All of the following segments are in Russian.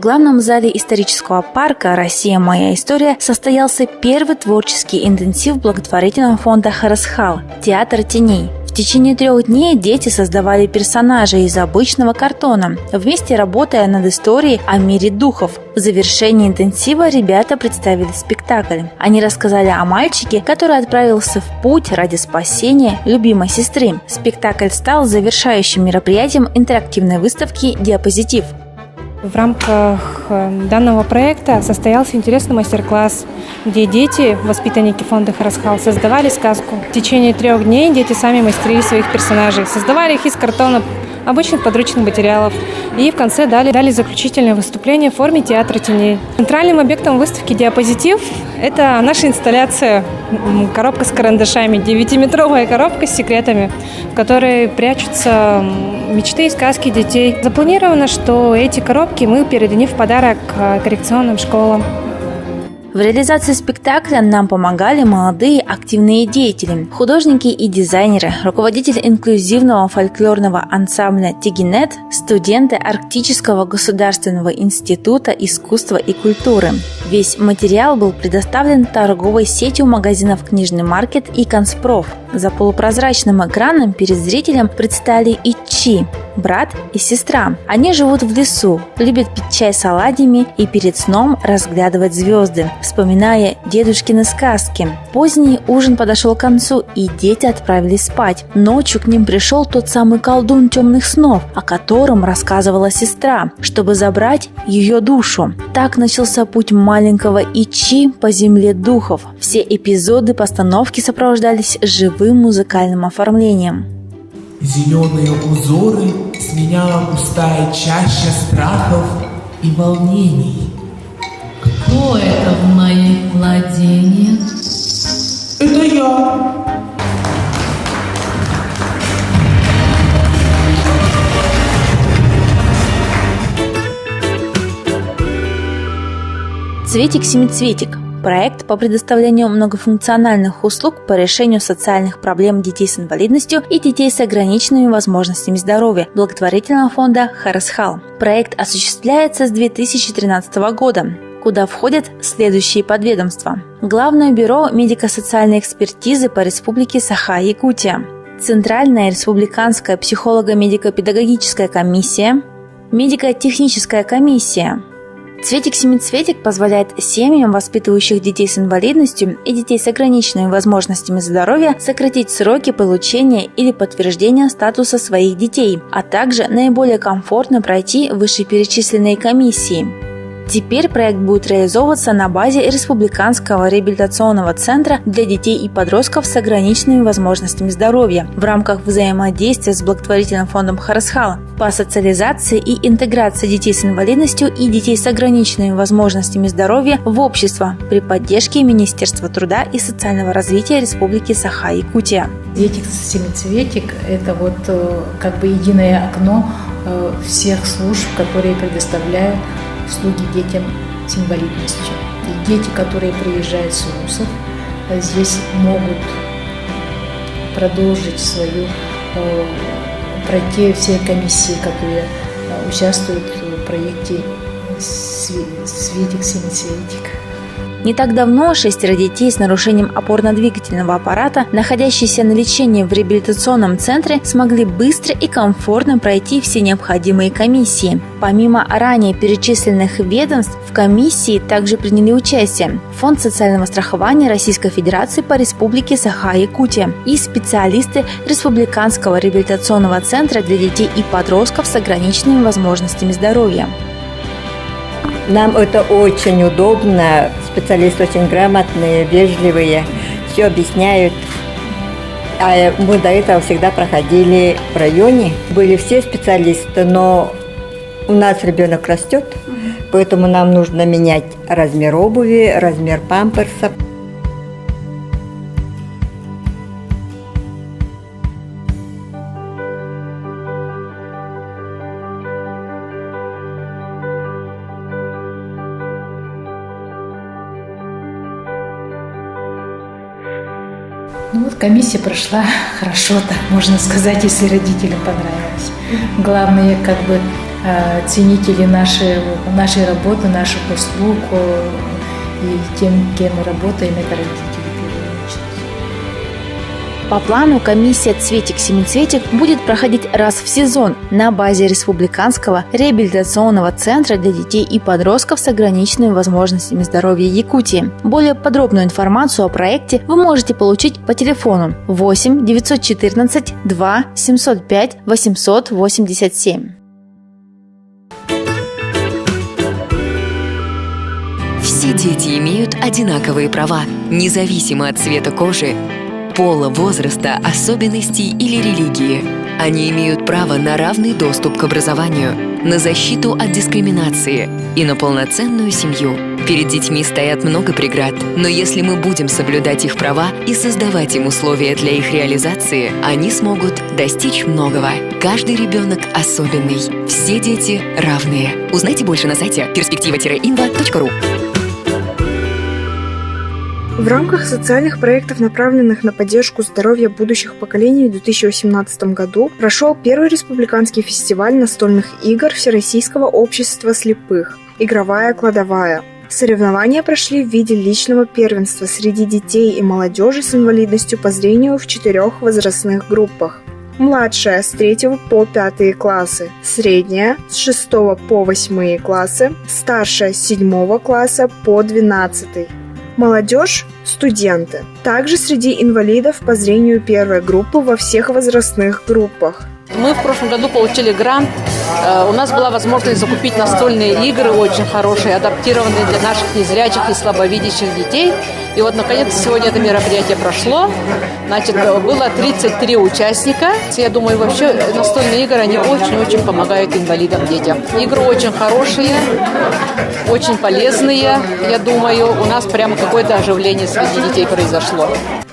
главном зале исторического парка «Россия. Моя история» состоялся первый творческий интенсив благотворительного фонда «Харасхал» – «Театр теней». В течение 3 дней дети создавали персонажей из обычного картона, вместе работая над историей о мире духов. В завершении интенсива ребята представили спектакль. Они рассказали о мальчике, который отправился в путь ради спасения любимой сестры. Спектакль стал завершающим мероприятием интерактивной выставки «Диапозитив». В рамках данного проекта состоялся интересный мастер-класс, где дети, воспитанники фонда «Харасхал», создавали сказку. В течение 3 дней дети сами мастерили своих персонажей, создавали их из картона, обычных подручных материалов. И в конце дали заключительное выступление в форме театра теней. Центральным объектом выставки «Диапозитив» – это наша инсталляция «Коробка с карандашами», 9-метровая коробка с секретами, в которой прячутся мечты и сказки детей. Запланировано, что эти коробки мы передадим в подарок коррекционным школам. В реализации спектакля нам помогали молодые активные деятели, художники и дизайнеры, руководитель инклюзивного фольклорного ансамбля «Тигинет», студенты Арктического государственного института искусства и культуры. Весь материал был предоставлен торговой сетью магазинов «Книжный маркет» и «Конспроф». За полупрозрачным экраном перед зрителем предстали Ичи, брат и сестра. Они живут в лесу, любят пить чай с оладьями и перед сном разглядывать звезды, вспоминая дедушкины сказки. Поздний ужин подошел к концу, и дети отправились спать. Ночью к ним пришел тот самый колдун темных снов, о котором рассказывала сестра, чтобы забрать ее душу. Так начался путь маленького Ичи по земле духов. Все эпизоды постановки сопровождались живым музыкальным оформлением. Зеленые узоры сменяла густая чаща страхов и волнений. Кто это в моих владениях? Это я. «Цветик-семицветик» – проект по предоставлению многофункциональных услуг по решению социальных проблем детей с инвалидностью и детей с ограниченными возможностями здоровья благотворительного фонда «Харасхал». Проект осуществляется с 2013 года, куда входят следующие подведомства: Главное бюро медико-социальной экспертизы по Республике Саха-Якутия, Центральная республиканская психолого-медико-педагогическая комиссия, медико-техническая комиссия. «Цветик-семицветик» позволяет семьям, воспитывающих детей с инвалидностью и детей с ограниченными возможностями здоровья, сократить сроки получения или подтверждения статуса своих детей, а также наиболее комфортно пройти вышеперечисленные комиссии. Теперь проект будет реализовываться на базе Республиканского реабилитационного центра для детей и подростков с ограниченными возможностями здоровья в рамках взаимодействия с благотворительным фондом «Харасхал» по социализации и интеграции детей с инвалидностью и детей с ограниченными возможностями здоровья в общество при поддержке Министерства труда и социального развития Республики Саха-Якутия. «Цветик-семицветик» – это как бы единое окно всех служб, которые предоставляют услуги детям с инвалидностью. И дети, которые приезжают с вузов, здесь могут продолжить пройти все комиссии, которые участвуют в проекте «Цветик-семицветик». Не так давно 6 детей с нарушением опорно-двигательного аппарата, находящиеся на лечении в реабилитационном центре, смогли быстро и комфортно пройти все необходимые комиссии. Помимо ранее перечисленных ведомств, в комиссии также приняли участие Фонд социального страхования Российской Федерации по Республике Саха-Якутия и специалисты Республиканского реабилитационного центра для детей и подростков с ограниченными возможностями здоровья. Нам это очень удобно, специалисты очень грамотные, вежливые, все объясняют. А мы до этого всегда проходили в районе, были все специалисты, но у нас ребенок растет, поэтому нам нужно менять размер обуви, размер памперса. Комиссия прошла хорошо, так можно сказать, если родителям понравилось. Главное, ценители нашей работы, наших услуг и тем, кем мы работаем, это родители в первую очередь. По плану комиссия «Цветик-семицветик» будет проходить раз в сезон на базе Республиканского реабилитационного центра для детей и подростков с ограниченными возможностями здоровья Якутии. Более подробную информацию о проекте вы можете получить по телефону 8 914 2 705 887. Все дети имеют одинаковые права, независимо от цвета кожи, пола, возраста, особенностей или религии. Они имеют право на равный доступ к образованию, на защиту от дискриминации и на полноценную семью. Перед детьми стоят много преград, но если мы будем соблюдать их права и создавать им условия для их реализации, они смогут достичь многого. Каждый ребенок особенный. Все дети равные. Узнайте больше на сайте perspektiva-inva.ru. В рамках социальных проектов, направленных на поддержку здоровья будущих поколений, в 2018 году прошел первый республиканский фестиваль настольных игр Всероссийского общества слепых «Игровая кладовая». Соревнования прошли в виде личного первенства среди детей и молодежи с инвалидностью по зрению в 4 возрастных группах. Младшая с 3 по 5 классы, средняя с 6 по 8 классы, старшая с 7 класса по 12. Молодежь – студенты. Также среди инвалидов по зрению первой группы во всех возрастных группах. Мы в прошлом году получили грант. У нас была возможность закупить настольные игры, очень хорошие, адаптированные для наших незрячих и слабовидящих детей. И вот, наконец, сегодня это мероприятие прошло. Значит, было 33 участника. Я думаю, вообще настольные игры, они очень-очень помогают инвалидам, детям. Игры очень хорошие, очень полезные. Я думаю, у нас прямо какое-то оживление среди детей произошло.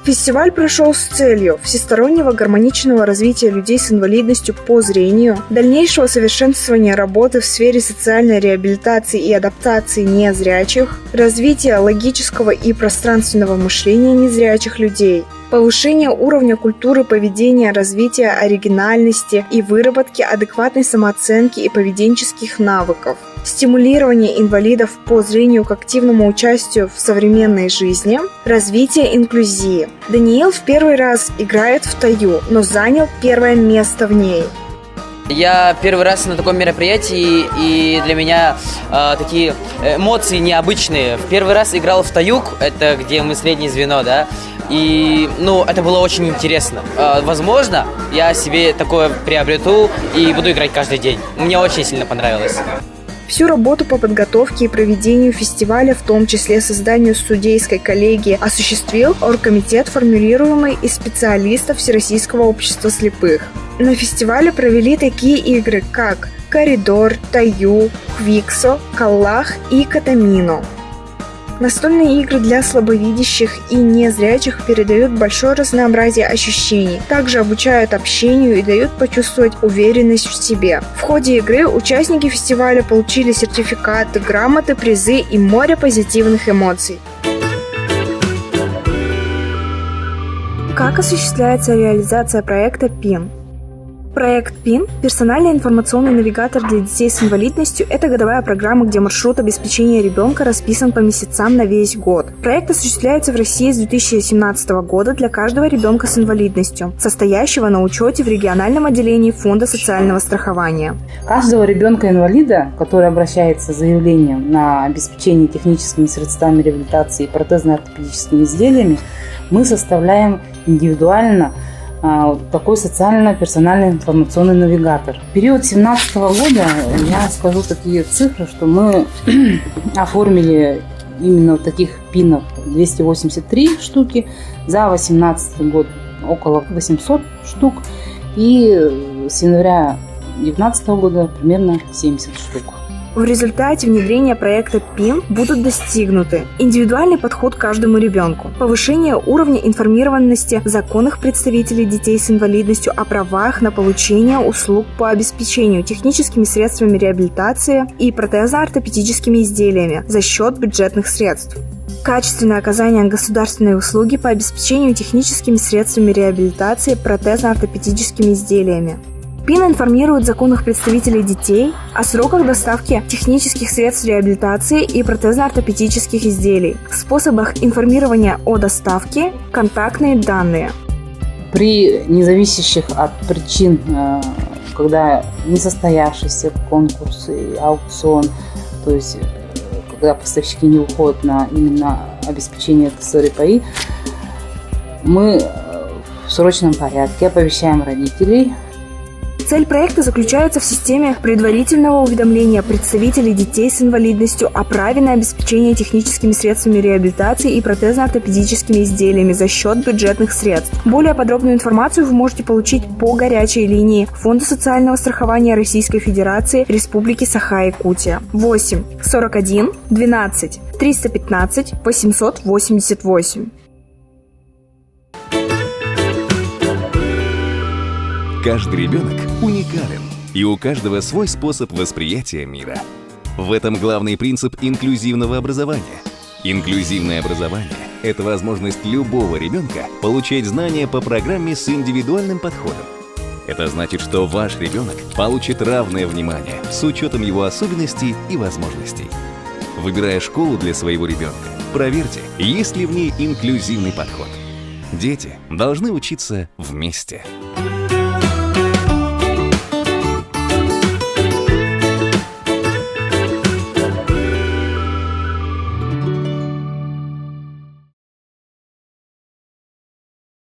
Фестиваль прошел с целью всестороннего гармоничного развития людей с инвалидностью по зрению, дальнейшего совершенствования работы в сфере социальной реабилитации и адаптации незрячих, развития логического и пространственного мышления незрячих людей, повышение уровня культуры поведения, развития оригинальности и выработки адекватной самооценки и поведенческих навыков, стимулирование инвалидов по зрению к активному участию в современной жизни, развитие инклюзии. Даниил в первый раз играет в таю, но занял первое место в ней. Я первый раз на таком мероприятии, и для меня такие эмоции необычные. В первый раз играл в таюк, это где мы среднее звено, да, и, это было очень интересно. Возможно, я себе такое приобрету и буду играть каждый день. Мне очень сильно понравилось. Всю работу по подготовке и проведению фестиваля, в том числе созданию судейской коллегии, осуществил оргкомитет, формируемый из специалистов Всероссийского общества слепых. На фестивале провели такие игры, как «Коридор», «Таю», «Квиксо», «Каллах» и «Катамино». Настольные игры для слабовидящих и незрячих передают большое разнообразие ощущений, также обучают общению и дают почувствовать уверенность в себе. В ходе игры участники фестиваля получили сертификаты, грамоты, призы и море позитивных эмоций. Как осуществляется реализация проекта ПИН? Проект ПИН – персональный информационный навигатор для детей с инвалидностью – это годовая программа, где маршрут обеспечения ребенка расписан по месяцам на весь год. Проект осуществляется в России с 2017 года для каждого ребенка с инвалидностью, состоящего на учете в региональном отделении Фонда социального страхования. Каждого ребенка-инвалида, который обращается с заявлением на обеспечение техническими средствами реабилитации и протезно-ортопедическими изделиями, мы составляем индивидуально такой социально-персональный информационный навигатор. В период 2017 года я скажу такие цифры, что мы оформили именно таких пинов 283 штуки, за 2018 год около 800 штук и с января 2019 года примерно 70 штук. В результате внедрения проекта ПИН будут достигнуты индивидуальный подход к каждому ребенку, повышение уровня информированности законных представителей детей с инвалидностью о правах на получение услуг по обеспечению техническими средствами реабилитации и протезно-ортопедическими изделиями за счет бюджетных средств. Качественное оказание государственной услуги по обеспечению техническими средствами реабилитации протезно-ортопедическими изделиями. ПИН информирует законных представителей детей о сроках доставки технических средств реабилитации и протезно-ортопедических изделий, способах информирования о доставке, контактные данные. При независящих от причин, когда несостоявшийся конкурс и аукцион, то есть когда поставщики не уходят на именно обеспечение ТСР-ПАИ, мы в срочном порядке оповещаем родителей. Цель проекта заключается в системе предварительного уведомления представителей детей с инвалидностью о праве на обеспечение техническими средствами реабилитации и протезно-ортопедическими изделиями за счет бюджетных средств. Более подробную информацию вы можете получить по горячей линии Фонда социального страхования Российской Федерации Республики Саха-Якутия 8 41 12 315 888. Каждый ребенок уникален, и у каждого свой способ восприятия мира. В этом главный принцип инклюзивного образования. Инклюзивное образование – это возможность любого ребенка получать знания по программе с индивидуальным подходом. Это значит, что ваш ребенок получит равное внимание с учетом его особенностей и возможностей. Выбирая школу для своего ребенка, проверьте, есть ли в ней инклюзивный подход. Дети должны учиться вместе.